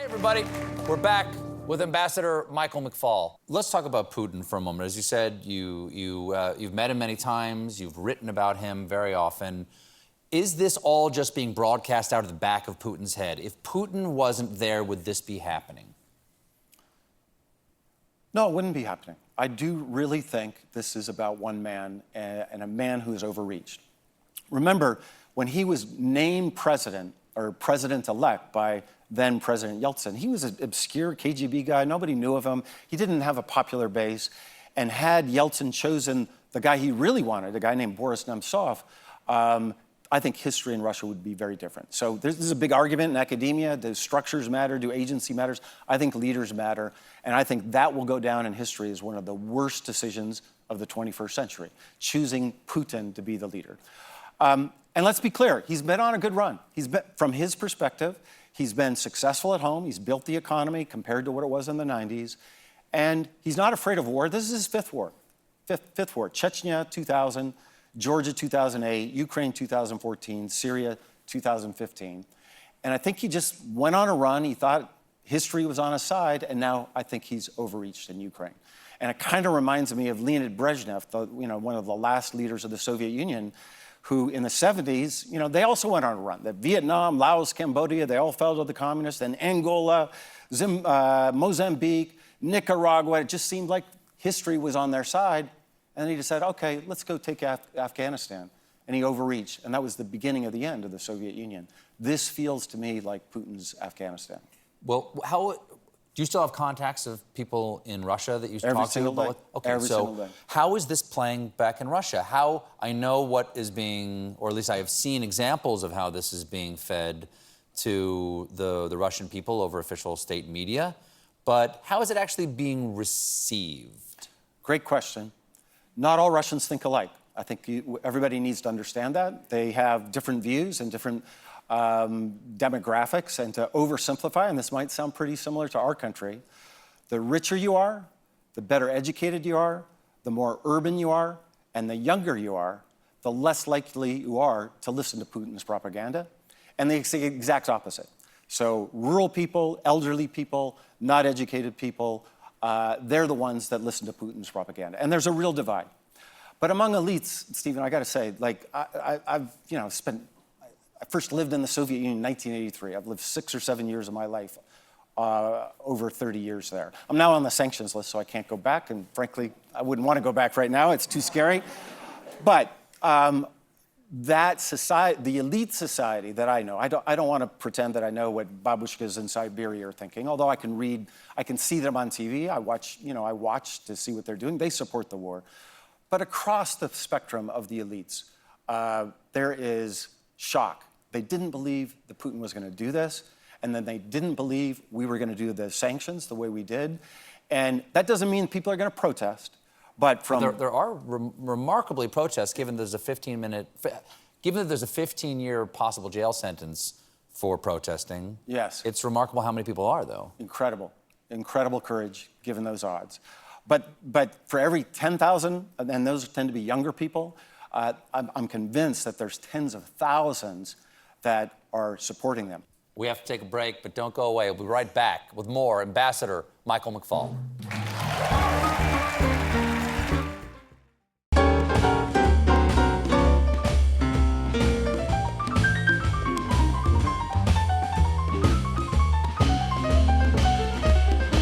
Everybody, we're back with Ambassador Michael McFaul. Let's talk about Putin for a moment. As you said, you've met him many times. You've written about him very often. Is this all just being broadcast out of the back of Putin's head? If Putin wasn't there, would this be happening? No, it wouldn't be happening. I do really think this is about one man and a man who is overreached. Remember, when he was named president or president-elect by then President Yeltsin, he was an obscure KGB guy. Nobody knew of him. He didn't have a popular base. And had Yeltsin chosen the guy he really wanted, a guy named Boris Nemtsov, I think history in Russia would be very different. So this is a big argument in academia. Do structures matter? Do agency matters? I think leaders matter. And I think that will go down in history as one of the worst decisions of the 21st century, choosing Putin to be the leader. And let's be clear, he's been on a good run. From his perspective, he's been successful at home. He's built the economy compared to what it was in the 90s. And he's not afraid of war. This is his fifth war. Fifth war. Chechnya, 2000. Georgia, 2008. Ukraine, 2014. Syria, 2015. And I think he just went on a run. He thought history was on his side. And now I think he's overreached in Ukraine. And it kind of reminds me of Leonid Brezhnev, one of the last leaders of the Soviet Union, who in the 70s, they also went on a run. That Vietnam, Laos, Cambodia, they all fell to the communists. And Angola, Mozambique, Nicaragua, it just seemed like history was on their side. And then he decided, okay, let's go take Afghanistan. And he overreached. And that was the beginning of the end of the Soviet Union. This feels to me like Putin's Afghanistan. Well, do you still have contacts of people in Russia that you talk to? Every single day. Okay, Every single day. How is this playing back in Russia? I know what is being, or at least I have seen examples of how this is being fed to the Russian people over official state media, but how is it actually being received? Great question. Not all Russians think alike. I think everybody needs to understand that. They have different views and different demographics, and to oversimplify, and this might sound pretty similar to our country, the richer you are, the better educated you are, the more urban you are, and the younger you are, the less likely you are to listen to Putin's propaganda, and the exact opposite. So rural people, elderly people, not educated people, they're the ones that listen to Putin's propaganda, and there's a real divide. But among elites, Stephen, I got to say, I've I first lived in the Soviet Union in 1983. I've lived 6 or 7 years of my life, over 30 years there. I'm now on the sanctions list, so I can't go back. And frankly, I wouldn't want to go back right now. It's too scary. But that society, the elite society that I know, I don't want to pretend that I know what babushkas in Siberia are thinking. Although I can see them on TV. I watch to see what they're doing. They support the war. But across the spectrum of the elites, there is shock. They didn't believe that Putin was going to do this, and then they didn't believe we were going to do the sanctions the way we did. And that doesn't mean people are going to protest, but there are remarkably protests, given that there's a 15-year possible jail sentence for protesting. Yes. It's remarkable how many people are, though. Incredible courage, given those odds. But for every 10,000, and those tend to be younger people, I'm convinced that there's tens of thousands that are supporting them. We have to take a break, but don't go away. We'll be right back with more Ambassador Michael McFaul.